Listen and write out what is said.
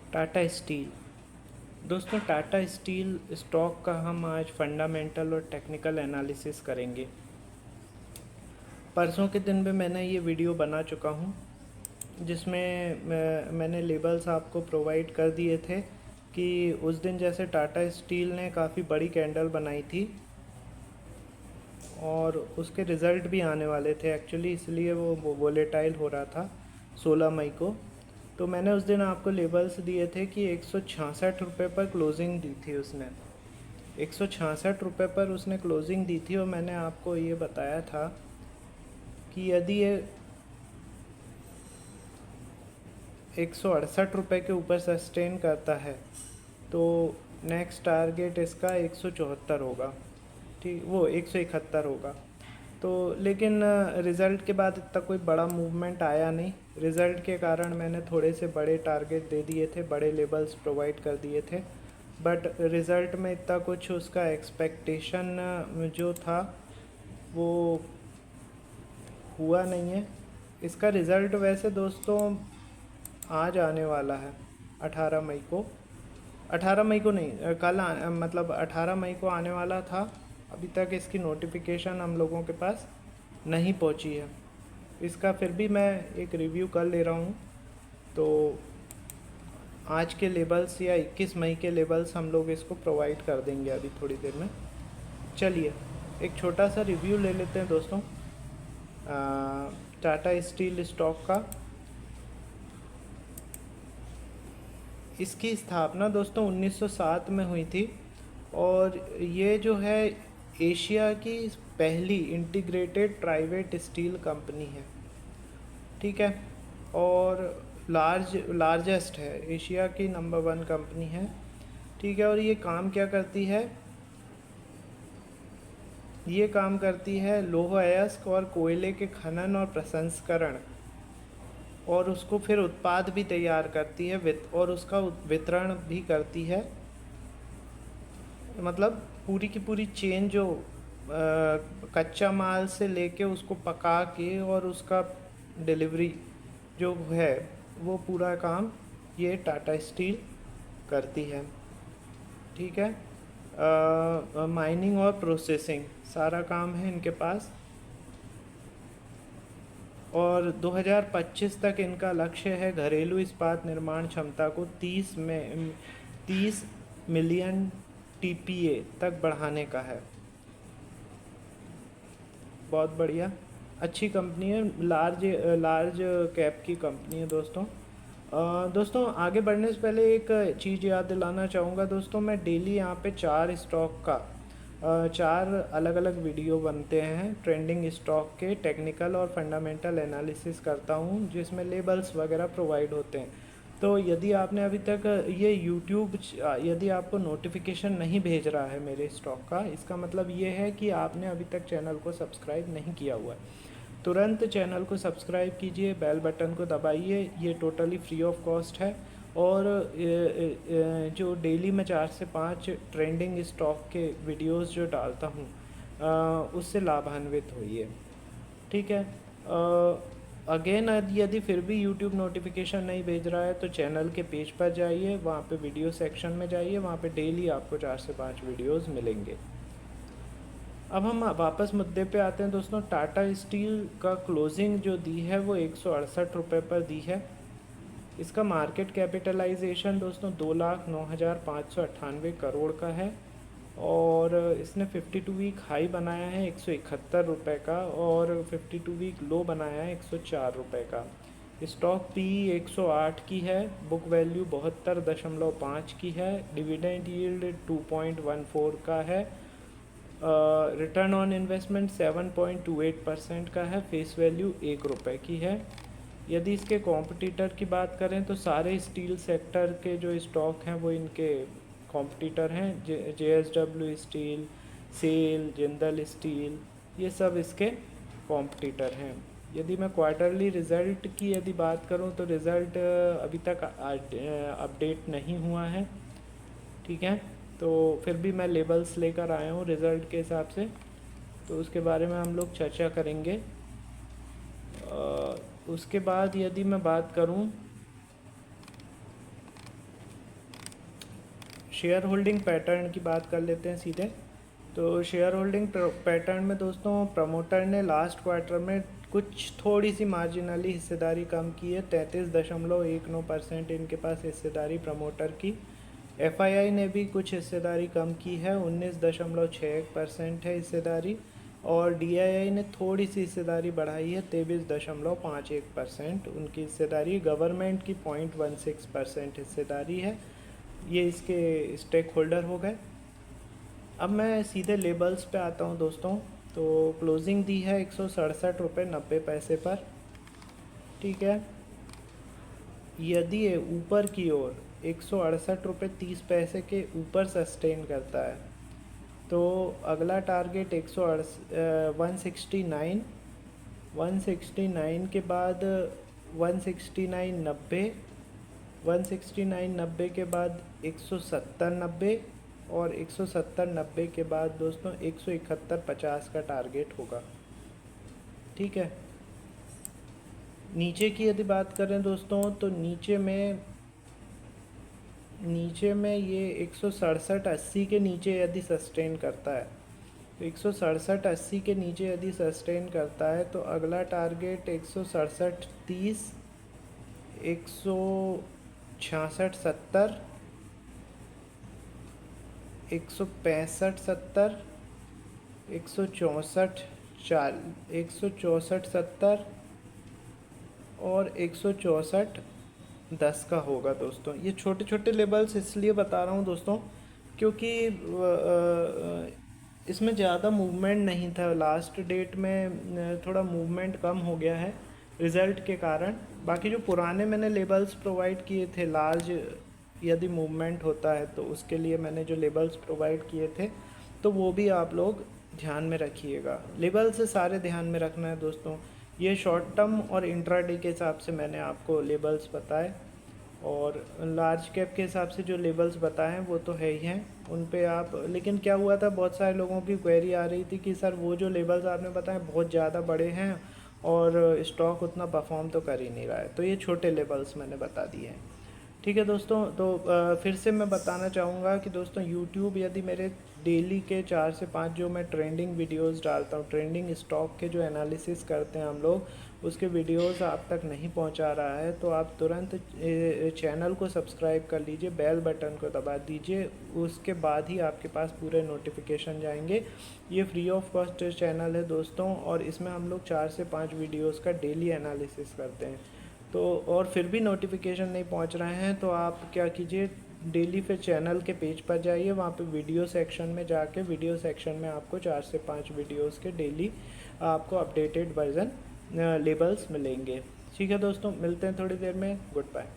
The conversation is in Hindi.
टाटा स्टील। दोस्तों, टाटा स्टील स्टॉक का हम आज फंडामेंटल और टेक्निकल एनालिसिस करेंगे। परसों के दिन भी मैंने ये वीडियो बना चुका हूँ, जिसमें मैंने लेबल्स आपको प्रोवाइड कर दिए थे कि उस दिन जैसे टाटा स्टील ने काफ़ी बड़ी कैंडल बनाई थी और उसके रिज़ल्ट भी आने वाले थे एक्चुअली, इसलिए वो वोलेटाइल हो रहा था 16 मई को। तो मैंने उस दिन आपको लेबल्स दिए थे कि 166 रुपये पर क्लोजिंग दी थी उसने। 166 रुपये पर उसने क्लोजिंग दी थी और मैंने आपको ये बताया था कि यदि ये 168 रुपये के ऊपर सस्टेन करता है तो नेक्स्ट टारगेट इसका 174 होगा, ठीक, वो 171 होगा। तो लेकिन रिज़ल्ट के बाद इतना कोई बड़ा मूवमेंट आया नहीं। रिज़ल्ट के कारण मैंने थोड़े से बड़े टारगेट दे दिए थे, बड़े लेवल्स प्रोवाइड कर दिए थे, बट रिज़ल्ट में इतना कुछ उसका एक्सपेक्टेशन जो था वो हुआ नहीं है। इसका रिज़ल्ट वैसे दोस्तों आज आने वाला है 18 मई को। 18 मई को नहीं, मतलब 18 मई को आने वाला था। अभी तक इसकी नोटिफिकेशन हम लोगों के पास नहीं पहुंची है। इसका फिर भी मैं एक रिव्यू कर ले रहा हूं। तो आज के लेबल्स या 21 मई के लेबल्स हम लोग इसको प्रोवाइड कर देंगे अभी थोड़ी देर में। चलिए एक छोटा सा रिव्यू ले लेते हैं दोस्तों टाटा स्टील स्टॉक का। इसकी स्थापना दोस्तों 1907 में हुई थी और ये जो है एशिया की पहली इंटीग्रेटेड प्राइवेट स्टील कंपनी है, ठीक है। और लार्जेस्ट है, एशिया की नंबर 1 कंपनी है, ठीक है। और ये काम क्या करती है? ये काम करती है लौह अयस्क और कोयले के खनन और प्रसंस्करण, और उसको फिर उत्पाद भी तैयार करती है और उसका वितरण भी करती है। मतलब पूरी की पूरी चेन जो कच्चा माल से लेके उसको पका के और उसका डिलीवरी जो है वो पूरा काम ये टाटा स्टील करती है, ठीक है। माइनिंग और प्रोसेसिंग सारा काम है इनके पास। और 2025 तक इनका लक्ष्य है घरेलू इस्पात निर्माण क्षमता को 30 मिलियन टीपीए तक बढ़ाने का है। बहुत बढ़िया, अच्छी कंपनी है, लार्ज कैप की कंपनी है दोस्तों। दोस्तों आगे बढ़ने से पहले एक चीज़ याद दिलाना चाहूँगा दोस्तों, मैं डेली यहाँ पे 4 स्टॉक का 4 अलग अलग वीडियो बनते हैं ट्रेंडिंग स्टॉक के, टेक्निकल और फंडामेंटल एनालिसिस करता हूँ, जिसमें लेबल्स वगैरह प्रोवाइड होते हैं। तो यदि आपने अभी तक ये यूट्यूब यदि आपको नोटिफिकेशन नहीं भेज रहा है मेरे स्टॉक का, इसका मतलब ये है कि आपने अभी तक चैनल को सब्सक्राइब नहीं किया हुआ है। तुरंत चैनल को सब्सक्राइब कीजिए, बेल बटन को दबाइए, ये टोटली फ्री ऑफ कॉस्ट है। और जो डेली मैं 4 से 5 ट्रेंडिंग स्टॉक के वीडियोस जो डालता हूँ उससे लाभान्वित होइए, ठीक है। अगेन यदि फिर भी यूट्यूब नोटिफिकेशन नहीं भेज रहा है तो चैनल के पेज पर जाइए, वहाँ पे वीडियो सेक्शन में जाइए, वहाँ पे डेली आपको 4 से 5 वीडियोस मिलेंगे। अब हम वापस मुद्दे पे आते हैं दोस्तों। टाटा स्टील का क्लोजिंग जो दी है वो 168 रुपये पर दी है। इसका मार्केट कैपिटलाइजेशन दोस्तों 2,09,598 करोड़ का है और इसने 52 वीक हाई बनाया है 171 रुपये का और 52 वीक लो बनाया है 104 रुपये का। स्टॉक पी 108 की है, बुक वैल्यू 72.5 की है, डिविडेंड यील्ड 2.14 का है, रिटर्न ऑन इन्वेस्टमेंट 7.28% का है, फेस वैल्यू 1 रुपये की है। यदि इसके कॉम्पिटिटर की बात करें तो सारे स्टील सेक्टर के जो स्टॉक हैं वो इनके कॉम्पिटिटर हैं। JSW steel, SAIL, Jindal steel, ये सब इसके कॉम्पिटिटर हैं। यदि मैं क्वार्टरली रिज़ल्ट की यदि बात करूं तो रिज़ल्ट अभी तक अपडेट नहीं हुआ है, ठीक है। तो फिर भी मैं लेबल्स लेकर आया हूँ रिज़ल्ट के हिसाब से, तो उसके बारे में हम लोग चर्चा करेंगे। उसके बाद यदि मैं बात करूं शेयर होल्डिंग पैटर्न की बात कर लेते हैं सीधे। तो शेयर होल्डिंग पैटर्न में दोस्तों प्रमोटर ने लास्ट क्वार्टर में कुछ थोड़ी सी मार्जिनली हिस्सेदारी कम की है, 33.19% इनके पास हिस्सेदारी प्रमोटर की। एफआईआई ने भी कुछ हिस्सेदारी कम की है, 19.61% है हिस्सेदारी। और डीआईआई ने थोड़ी सी हिस्सेदारी बढ़ाई है, 23.51% उनकी हिस्सेदारी। गवर्नमेंट की 0.16% हिस्सेदारी है। ये इसके स्टेक होल्डर हो गए। अब मैं सीधे लेबल्स पे आता हूँ दोस्तों। तो क्लोजिंग दी है 167.90 पर, ठीक है। यदि ये ऊपर की ओर 168.30 के ऊपर सस्टेन करता है तो अगला टारगेट 169 के बाद 169.90, 169.90 के बाद 170.90 और 170.90 के बाद दोस्तों 171.50 का टारगेट होगा, ठीक है। नीचे की यदि बात करें दोस्तों तो नीचे में ये 167.80 के नीचे यदि सस्टेन करता है तो 167.80 के नीचे यदि सस्टेन करता है तो अगला टारगेट 167.30, 166.70, 165.70, 164.70 और 164.10 का होगा दोस्तों। ये छोटे छोटे लेवल्स इसलिए बता रहा हूँ दोस्तों क्योंकि इसमें ज़्यादा मूवमेंट नहीं था। लास्ट डेट में थोड़ा मूवमेंट कम हो गया है रिज़ल्ट के कारण। बाकी जो पुराने मैंने लेबल्स प्रोवाइड किए थे, लार्ज यदि मूवमेंट होता है तो उसके लिए मैंने जो लेबल्स प्रोवाइड किए थे तो वो भी आप लोग ध्यान में रखिएगा। लेबल से सारे ध्यान में रखना है दोस्तों। ये शॉर्ट टर्म और इंट्राडे के हिसाब से मैंने आपको लेबल्स बताए, और लार्ज कैप के हिसाब से जो लेबल्स बताए हैं वो तो है ही हैं उन पे आप। लेकिन क्या हुआ था, बहुत सारे लोगों की क्वेरी आ रही थी कि सर वो जो लेबल्स आपने बताए बहुत ज़्यादा बड़े हैं और स्टॉक उतना परफॉर्म तो कर ही नहीं रहा है, तो ये छोटे लेबल्स मैंने बता दिए हैं, ठीक है दोस्तों। तो फिर से मैं बताना चाहूँगा कि दोस्तों यूट्यूब यदि मेरे डेली के 4 से 5 जो मैं ट्रेंडिंग वीडियोस डालता हूँ, ट्रेंडिंग स्टॉक के जो एनालिसिस करते हैं हम लोग, उसके वीडियोस आप तक नहीं पहुँचा रहा है तो आप तुरंत चैनल को सब्सक्राइब कर लीजिए, बेल बटन को दबा दीजिए, उसके बाद ही आपके पास पूरे नोटिफिकेशन जाएंगे। ये फ्री ऑफ कॉस्ट चैनल है दोस्तों, और इसमें हम लोग 4 से 5 वीडियोज़ का डेली एनालिसिस करते हैं। तो और फिर भी नोटिफिकेशन नहीं पहुंच रहे हैं तो आप क्या कीजिए, डेली फिर चैनल के पेज पर जाइए, वहाँ पे वीडियो सेक्शन में जाके वीडियो सेक्शन में आपको 4 से 5 वीडियोस के डेली आपको अपडेटेड वर्जन लेबल्स मिलेंगे, ठीक है दोस्तों। मिलते हैं थोड़ी देर में, गुड बाय।